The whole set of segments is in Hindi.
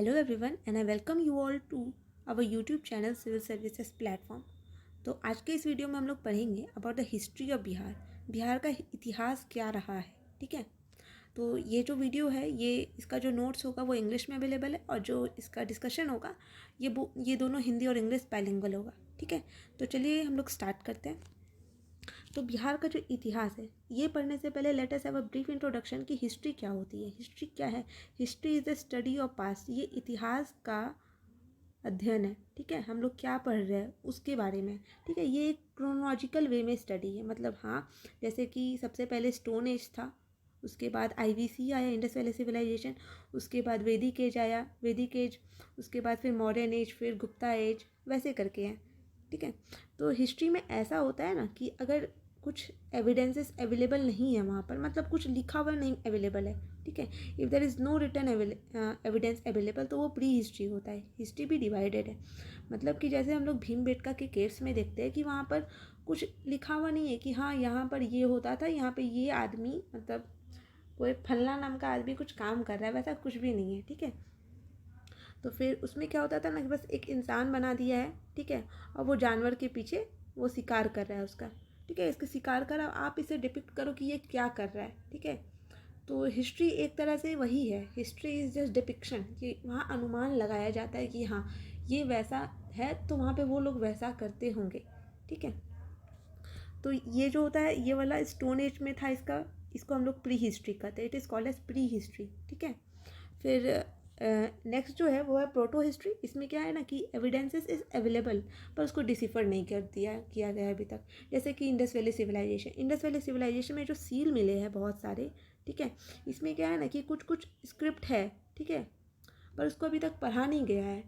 Hello everyone and I welcome you all to our YouTube channel Civil Services Platform। तो आज के इस वीडियो में हम लोग पढ़ेंगे about the history of Bihar. Bihar का इतिहास क्या रहा है, ठीक है। तो ये जो वीडियो है इसका जो नोट्स होगा वो इंग्लिश में अवेलेबल है और जो इसका डिस्कशन होगा ये दोनों हिंदी और इंग्लिश बाइलिंगुअल होगा, ठीक है। तो चलिए हम लोग स्टार्ट करते हैं। तो बिहार का जो इतिहास है ये पढ़ने से पहले let us have a brief introduction कि हिस्ट्री क्या होती है। हिस्ट्री क्या है? History is the study of past. ये इतिहास का अध्ययन है, ठीक है। हम लोग क्या पढ़ रहे हैं उसके बारे में, ठीक है। ये एक क्रोनोलॉजिकल वे में स्टडी है, मतलब हाँ, जैसे कि सबसे पहले स्टोन एज था, उसके बाद IVC आया, इंडस वैली सिविलाइजेशन, उसके बाद वैदिक एज आया, वैदिक एज, उसके बाद फिर मॉडर्न एज, फिर गुप्ता एज, वैसे करके हैं, ठीक है। तो हिस्ट्री में ऐसा होता है ना कि अगर कुछ एविडेंसेस अवेलेबल नहीं है वहाँ पर, मतलब कुछ लिखा हुआ नहीं अवेलेबल है, ठीक है। If there is no written evidence available तो वो प्री हिस्ट्री होता है। हिस्ट्री भी डिवाइडेड है, मतलब कि जैसे हम लोग भीमबेटका के केव्स में देखते हैं कि वहाँ पर कुछ लिखा हुआ नहीं है कि हाँ यहाँ पर ये होता था, यहाँ पे ये आदमी, मतलब कोई फलना नाम का आदमी कुछ काम कर रहा है, वैसा कुछ भी नहीं है, ठीक है। तो फिर उसमें क्या होता था ना कि बस एक इंसान बना दिया है, ठीक है, और वो जानवर के पीछे वो शिकार कर रहा है उसका, ठीक है। इसके शिकार कर आप इसे डिपिक्ट करो कि ये क्या कर रहा है, ठीक है। तो हिस्ट्री एक तरह से वही है। हिस्ट्री इज़ जस्ट डिपिक्शन, कि वहाँ अनुमान लगाया जाता है कि हाँ ये वैसा है तो वहाँ पे वो लोग वैसा करते होंगे, ठीक है। तो ये जो होता है ये वाला स्टोन एज में था, इसको हम लोग प्री हिस्ट्री कहते हैं। It is called as prehistory, ठीक है। फिर नेक्स्ट जो है वो है प्रोटो हिस्ट्री। इसमें क्या है ना कि एविडेंसेस इज़ अवेलेबल पर उसको डिसिफर नहीं किया गया है अभी तक। जैसे कि इंडस वैली सिविलाइजेशन में जो सील मिले हैं बहुत सारे, ठीक है। इसमें क्या है ना कि कुछ कुछ स्क्रिप्ट है, ठीक है, पर उसको अभी तक पढ़ा नहीं गया है,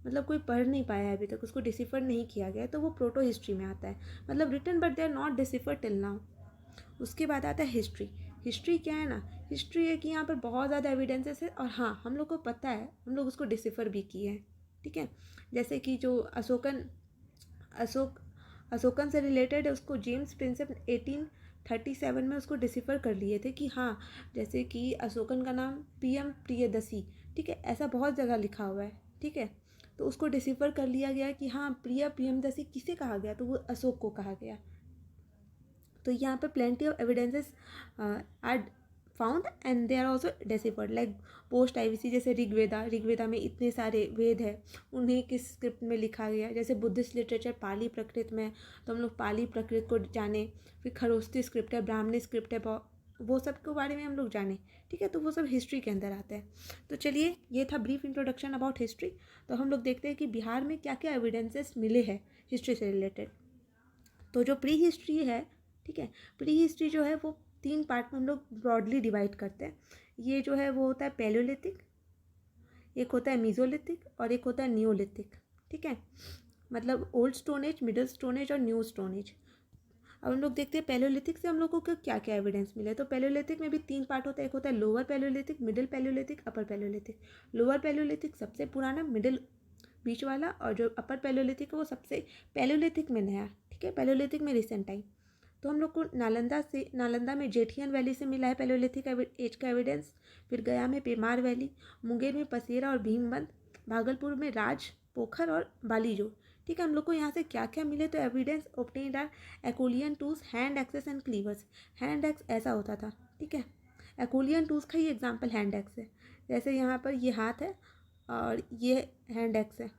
मतलब कोई पढ़ नहीं पाया है अभी तक, उसको डिसिफर नहीं किया गया है, तो वो प्रोटो हिस्ट्री में आता है, मतलब written but they are not decipher till now. उसके बाद आता है हिस्ट्री। हिस्ट्री क्या है ना, हिस्ट्री है कि यहाँ पर बहुत ज़्यादा एविडेंसेस है और हाँ हम लोग को पता है, हम लोग उसको डिसिफर भी किए हैं, ठीक है। जैसे कि जो अशोकन से रिलेटेड है उसको जेम्स प्रिंसेप 1837 में उसको डिसिफर कर लिए थे कि हाँ, जैसे कि अशोकन का नाम PM प्रियदसी, ठीक है, ऐसा बहुत जगह लिखा हुआ है, ठीक है। तो उसको डिसिफर कर लिया गया कि हाँ प्रियदसी किसे कहा गया, तो वो अशोक को कहा गया। तो यहाँ पे plenty of evidences are found and they are also deciphered, like post IVC, जैसे ऋग्वेदा में इतने सारे वेद है, उन्हें किस स्क्रिप्ट में लिखा गया। जैसे बुद्धिस्ट लिटरेचर पाली प्रकृत में, तो हम लोग पाली प्रकृत को जाने। फिर खरोस्ती स्क्रिप्ट है, ब्राह्मणी स्क्रिप्ट है, वो सब के बारे में हम लोग जाने, ठीक है। तो वो सब हिस्ट्री के अंदर आते हैं। तो चलिए ये था ब्रीफ इंट्रोडक्शन अबाउट हिस्ट्री। तो हम लोग देखते हैं कि बिहार में क्या क्या एविडेंसेस मिले हैं हिस्ट्री से रिलेटेड। तो जो प्री हिस्ट्री है, ठीक है, प्री हिस्ट्री जो है वो 3 पार्ट में हम लोग ब्रॉडली डिवाइड करते हैं। ये जो है वो होता है पैलियोलिथिक, एक होता है मीजोलिथिक और एक होता है नियोलिथिक, ठीक है। मतलब old stone age, middle stone age और न्यू स्टोन एज। अब हम लोग देखते हैं पैलियोलिथिक से हम लोग को क्या क्या एविडेंस मिले। तो पैलियोलिथिक में भी 3 पार्ट होता है, एक होता है लोअर पैलियोलिथिक, मिडिल पैलियोलिथिक, अपर पैलियोलिथिक। लोअर पैलियोलिथिक सबसे पुराना, मिडिल बीच वाला, और जो अपर पैलियोलिथिक है वो सबसे पैलियोलिथिक में नया, ठीक है, पैलियोलिथिक में रिसेंट टाइम। तो हम लोग को नालंदा में जेठियन वैली से मिला है पैलियोलिथिक एज का एविडेंस। फिर गया में पेमार वैली, मुंगेर में पसेरा और भीमबंद, भागलपुर में राज पोखर और बालीजोर, ठीक है। हम लोग को यहाँ से क्या क्या मिले, तो evidence obtained are Acheulian tools, hand axes and cleavers. Hand axe ऐसा होता था, ठीक है। एक्कोलियन टूल्स का ही एग्जाम्पल हैंड एक्स है। जैसे यहाँ पर ये हाथ है और ये हैंड एक्स है,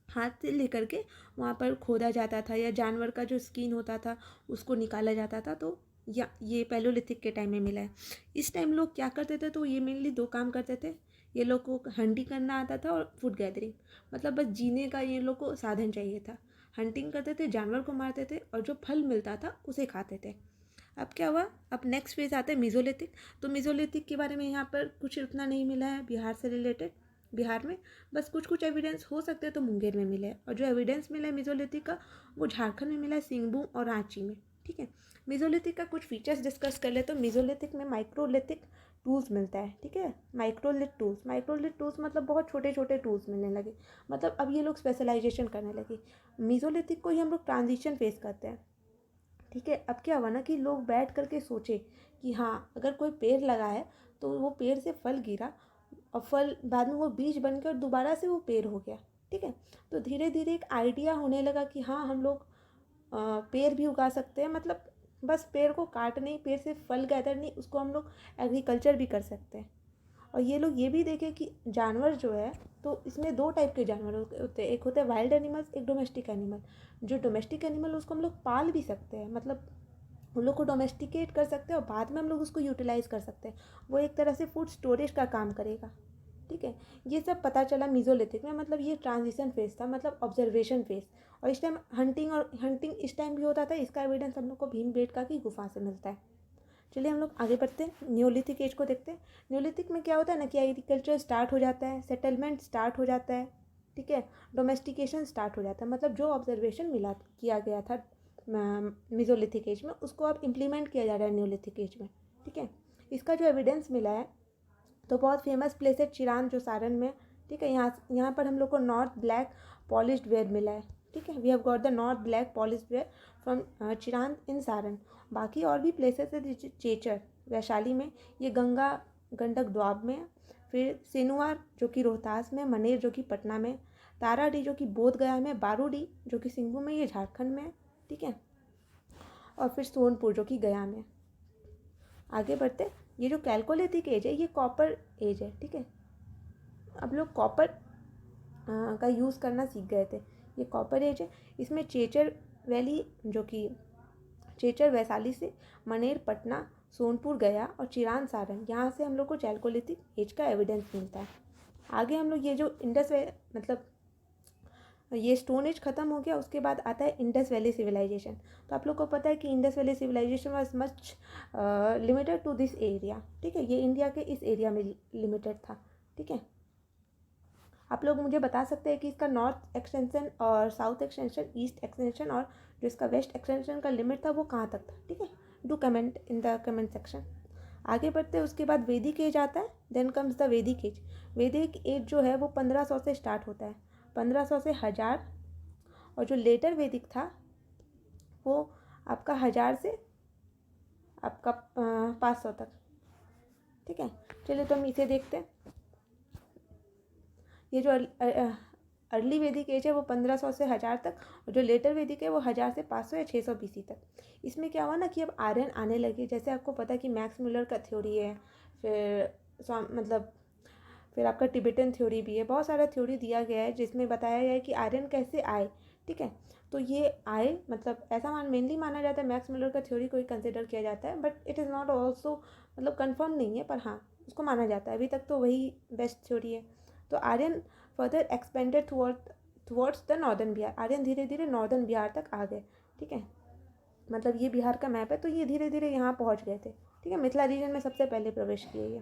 हाथ से लेकर के वहाँ पर खोदा जाता था, या जानवर का जो स्किन होता था उसको निकाला जाता था। तो या ये पैलियोलिथिक के टाइम में मिला है। इस टाइम लोग क्या करते थे, तो ये मेनली 2 काम करते थे। ये लोग को हंटिंग करना आता था और फूड गैदरिंग, मतलब बस जीने का ये लोग को साधन चाहिए था। हंटिंग करते थे, जानवर को मारते थे और जो फल मिलता था उसे खाते थे। अब क्या हुआ, अब नेक्स्ट फेज आता है मीजोलिथिक। तो मीजोलिथिक के बारे में यहाँ पर कुछ उतना नहीं मिला है बिहार से रिलेटेड। बिहार में बस कुछ कुछ एविडेंस हो सकते हैं तो मुंगेर में मिला है, और जो एविडेंस मिला है मीजोलिथिक का वो झारखंड में मिला है, सिंहभूम और रांची में, ठीक है। मीजोलिथिक का कुछ फीचर्स डिस्कस कर ले। तो मीजोलिथिक में माइक्रोलिथिक टूल्स मिलता है, ठीक है। माइक्रोलिथ टूल्स मतलब बहुत छोटे छोटे टूल्स मिलने लगे, मतलब अब ये लोग स्पेशलाइजेशन करने लगे। मीजोलिथिक को ही हम लोग ट्रांजिशन फेस करते हैं, ठीक है। अब क्या हुआ ना कि लोग बैठ करके सोचे कि हाँ अगर कोई पेड़ लगा है तो वो पेड़ से फल गिरा, और फल बाद में वो बीज बनकर दोबारा से वो पेड़ हो गया। ठीक है, तो धीरे धीरे एक आइडिया होने लगा कि हाँ हम लोग पेड़ भी उगा सकते हैं, मतलब बस पेड़ को काट नहीं, पेड़ से फल गैदर नहीं, उसको हम लोग एग्रीकल्चर भी कर सकते हैं। और ये लोग ये भी देखें कि जानवर जो है, तो इसमें दो टाइप के जानवर होते हैं, एक होते हैं वाइल्ड एनिमल्स, एक डोमेस्टिक एनिमल। जो डोमेस्टिक एनिमल उसको हम लोग पाल भी सकते हैं, मतलब उन लोग को डोमेस्टिकेट कर सकते हैं और बाद में हम लोग उसको यूटिलाइज़ कर सकते हैं। वो एक तरह से फूड स्टोरेज का काम करेगा। ठीक है, ये सब पता चला मीज़ोलिथिक में, मतलब ये ट्रांजिशन फेज था, मतलब ऑब्जर्वेशन फेज। और इस टाइम हंटिंग इस टाइम भी होता था। इसका एविडेंस हम लोग को भीमबेटका की गुफा से मिलता है। चलिए हम लोग आगे बढ़ते हैं, न्योलिथिक एज को देखते हैं। न्योलिथिक में क्या होता है ना कि एग्रीकल्चर स्टार्ट हो जाता है, सेटलमेंट स्टार्ट हो जाता है। ठीक है, डोमेस्टिकेशन स्टार्ट हो जाता है, मतलब जो ऑब्जर्वेशन मिला किया गया था मीज़ोलिथिक एज में, उसको अब इम्प्लीमेंट किया जा रहा है न्योलिथिक एज में। ठीक है, इसका जो एविडेंस मिला है तो बहुत फेमस प्लेस है चिरान, जो सारण में। ठीक है, यहाँ पर हम लोग को नॉर्थ ब्लैक पॉलिश्ड वेयर मिला है। ठीक है, we have got the north black polished ware from Chirand in Saran. बाकी और भी प्लेसेस है, जैसे चेचर वैशाली में, ये गंगा गंडक द्वाब में, फिर सेनुआर जो कि रोहतास में, मनेर जो कि पटना में, ताराडी जो कि बोधगया में, बारूडी जो कि सिंगू में, ये झारखंड में। ठीक है, और फिर सोनपुर जो कि गया में। आगे बढ़ते, ये जो कैलकोलिथिक एज है ये कॉपर एज है। ठीक है, अब लोग कॉपर का यूज़ करना सीख गए थे। ये कॉपर एज है। इसमें चेचर वैली जो कि चेचर वैशाली से, मनेर पटना, सोनपुर गया और चिरान सारण, यहाँ से हम लोग को चैल्कोलिथिक एज का एविडेंस मिलता है। आगे हम लोग ये जो मतलब ये स्टोन एज ख़त्म हो गया, उसके बाद आता है इंडस वैली सिविलाइजेशन। तो आप लोग को पता है कि Indus valley civilization was much limited to this area. ठीक है, ये इंडिया के इस एरिया में लिमिटेड था। ठीक है, आप लोग मुझे बता सकते हैं कि इसका नॉर्थ एक्सटेंशन और साउथ एक्सटेंशन, ईस्ट एक्सटेंशन और जो इसका वेस्ट एक्सटेंशन का लिमिट था वो कहाँ तक था। ठीक है, do comment in the comment section. आगे बढ़ते हैं, उसके बाद वैदिक एज आता है, देन कम्स द वैदिक एज। वैदिक एज जो है वो 1500 से स्टार्ट होता है, 1500 से 1000। और जो लेटर वैदिक था वो आपका 1000 से आपका 500 तक। ठीक है, चलिए तो हम इसे देखते हैं। ये जो अर्ली वैदिक एज है वो 1500 से 1000 तक, और जो लेटर वैदिक है वो 1000 से 500 या 600 BC तक। इसमें क्या हुआ ना कि अब आर्यन आने लगे, जैसे आपको पता है कि मैक्स मुलर का थ्योरी है, फिर आपका टिबेटन थ्योरी भी है, बहुत सारा थ्योरी दिया गया है जिसमें बताया गया है कि आर्यन कैसे आए। ठीक है, तो ये आए, मतलब ऐसा मेनली माना जाता है, मैक्स मुलर का थ्योरी को ही कंसिडर किया जाता है, but it is not also, मतलब कन्फर्म नहीं है, पर हाँ उसको माना जाता है, अभी तक तो वही बेस्ट थ्योरी है। तो Aryan further expanded towards the northern Bihar. Aryan धीरे धीरे नॉर्दर्न बिहार तक आ गए। ठीक है, मतलब ये बिहार का मैप है, तो ये धीरे धीरे यहाँ पहुँच गए थे। ठीक है, मिथिला रीजन में सबसे पहले प्रवेश किए ये।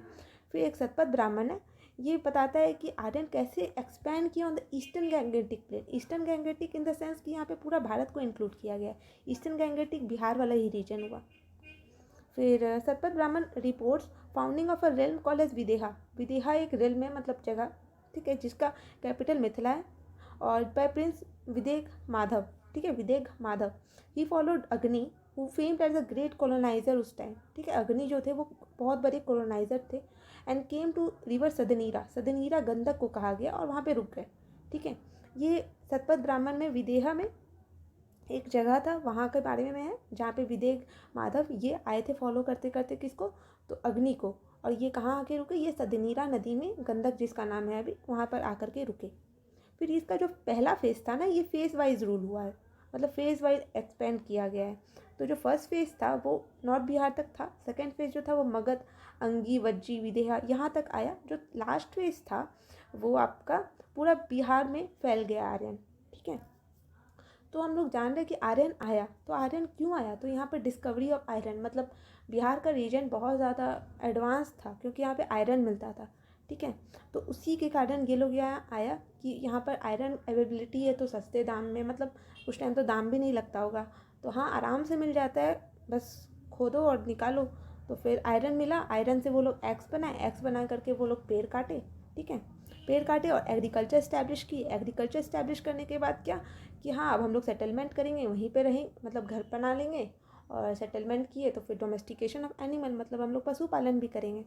फिर एक सतपथ ब्राह्मण है, ये बताता है कि आर्यन कैसे एक्सपैंड किया on the eastern Gangetic plate. Eastern Gangetic in the sense कि यहाँ पे पूरा भारत को इंक्लूड किया गया है, ईस्टर्न गैंगेटिक बिहार वाला ही रीजन हुआ। फिर Satapatha Brahmana reports founding of a realm called as Videha. Videha एक रेल्म है, मतलब जगह। ठीक है, जिसका कैपिटल मिथिला है, और बाय प्रिंस विदेह माधव। ठीक है, Videha Madhava. He followed Agni who famed as a great colonizer उस टाइम। ठीक है, अग्नि जो थे वो बहुत बड़े कॉलोनाइजर थे, and came to river Sadanira. Sadanira Gandak को कहा गया, और वहाँ पे रुक गए। ठीक है, ये सतपथ ब्राह्मण में विदेहा में एक जगह था, वहाँ के बारे में है, जहाँ पे विदेह माधव ये आए थे फॉलो करते करते किसको, तो अग्नि को। और ये कहाँ आके रुके, ये सदनीरा नदी में, गंडक जिसका नाम है अभी, वहाँ पर आकर के रुके। फिर इसका जो पहला फेज़ था ना, ये फेज़ वाइज रूल हुआ है, मतलब फेज़ वाइज एक्सपेंड किया गया है। तो जो फर्स्ट फेज़ था वो नॉर्थ बिहार तक था, सेकेंड फेज़ जो था वो मगध, अंगी, वज्जी, विदेहा यहाँ तक आया। जो लास्ट फेज़ था वो आपका पूरा बिहार में फैल गया आर्यन। ठीक है, तो हम लोग जान रहे हैं कि आर्यन आया, तो आर्यन क्यों आया, तो यहाँ पर डिस्कवरी ऑफ आयरन, मतलब बिहार का रीजन बहुत ज़्यादा एडवांस था क्योंकि यहाँ पे आयरन मिलता था। ठीक है, तो उसी के कारण ये लोग यहाँ आया कि यहाँ पर आयरन अवेलेबिलिटी है, तो सस्ते दाम में, मतलब उस टाइम तो दाम भी नहीं लगता होगा, तो हाँ आराम से मिल जाता है, बस खोदो और निकालो। तो फिर आयरन मिला, आयरन से वो लोग एक्स बनाए, एक्स बना करके वो लोग पेड़ काटे। ठीक है, पेड़ काटे और एग्रीकल्चर इस्टेब्लिश की। एग्रीकल्चर इस्टेब्लिश करने के बाद क्या कि हाँ अब हम लोग सेटलमेंट करेंगे, वहीं पे रहें, मतलब घर बना लेंगे। और सेटलमेंट किए तो फिर डोमेस्टिकेशन ऑफ एनिमल, मतलब हम लोग पशुपालन भी करेंगे।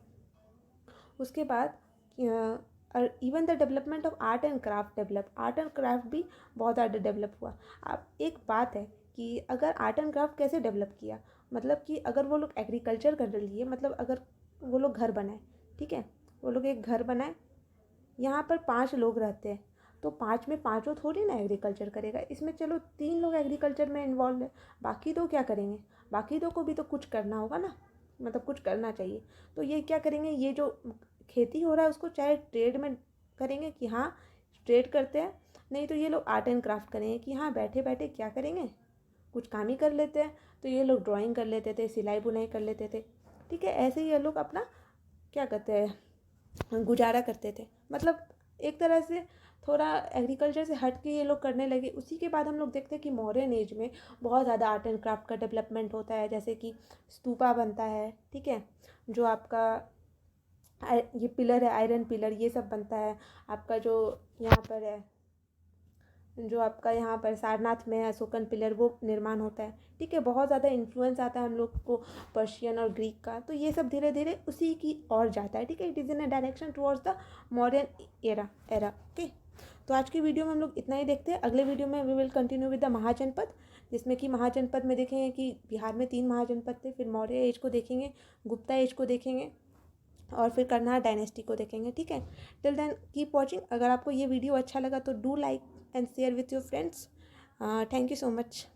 उसके बाद even the development of art and craft develop, art and craft भी बहुत ज़्यादा डेवलप हुआ। अब एक बात है कि अगर आर्ट एंड क्राफ्ट कैसे डेवलप किया, मतलब कि अगर वो लोग एग्रीकल्चर कर लिए, मतलब अगर वो लोग घर बनाए, ठीक है, वो लोग एक घर बनाए, यहाँ पर 5 लोग रहते हैं, तो 5 में पाँचों थोड़ी ना एग्रीकल्चर करेगा, इसमें चलो 3 लोग एग्रीकल्चर में इन्वॉल्व है, बाकी दो क्या करेंगे, बाकी दो को भी तो कुछ करना होगा ना, मतलब कुछ करना चाहिए। तो ये क्या करेंगे, ये जो खेती हो रहा है उसको चाहे ट्रेड में करेंगे कि हाँ ट्रेड करते हैं, नहीं तो ये लोग आर्ट एंड क्राफ्ट करेंगे कि हाँ बैठे बैठे क्या करेंगे, कुछ काम ही कर लेते हैं। तो ये लोग ड्राइंग कर लेते थे, सिलाई बुनाई कर लेते थे, ठीक है, ऐसे ही ये लोग अपना क्या कहते हैं गुजारा करते थे। मतलब एक तरह से थोड़ा एग्रीकल्चर से हट के ये लोग करने लगे। उसी के बाद हम लोग देखते हैं कि मॉडर्न एज में बहुत ज़्यादा आर्ट एंड क्राफ्ट का डेवलपमेंट होता है, जैसे कि स्तूपा बनता है, ठीक है, जो आपका ये पिलर है, आयरन पिलर, ये सब बनता है। आपका जो यहाँ पर है, जो आपका यहाँ पर सारनाथ में है अशोकन पिलर, वो निर्माण होता है, ठीक है। बहुत ज़्यादा इन्फ्लुएंस आता है हम लोग को पर्शियन और ग्रीक का, तो ये सब धीरे धीरे उसी की ओर जाता है, ठीक है। It is in a direction towards the modern era okay. तो आज की वीडियो में हम लोग इतना ही देखते हैं। अगले वीडियो में we will continue with the Mahajanapada, जिसमें कि महाजनपद में देखेंगे कि बिहार में 3 महाजनपद थे, फिर मौर्य एज को देखेंगे, गुप्ता एज को देखेंगे, और फिर कर्नाड डायनेस्टी को देखेंगे, ठीक है। Till then keep watching. अगर आपको ये वीडियो अच्छा लगा तो do like and share with your friends. Thank you so much.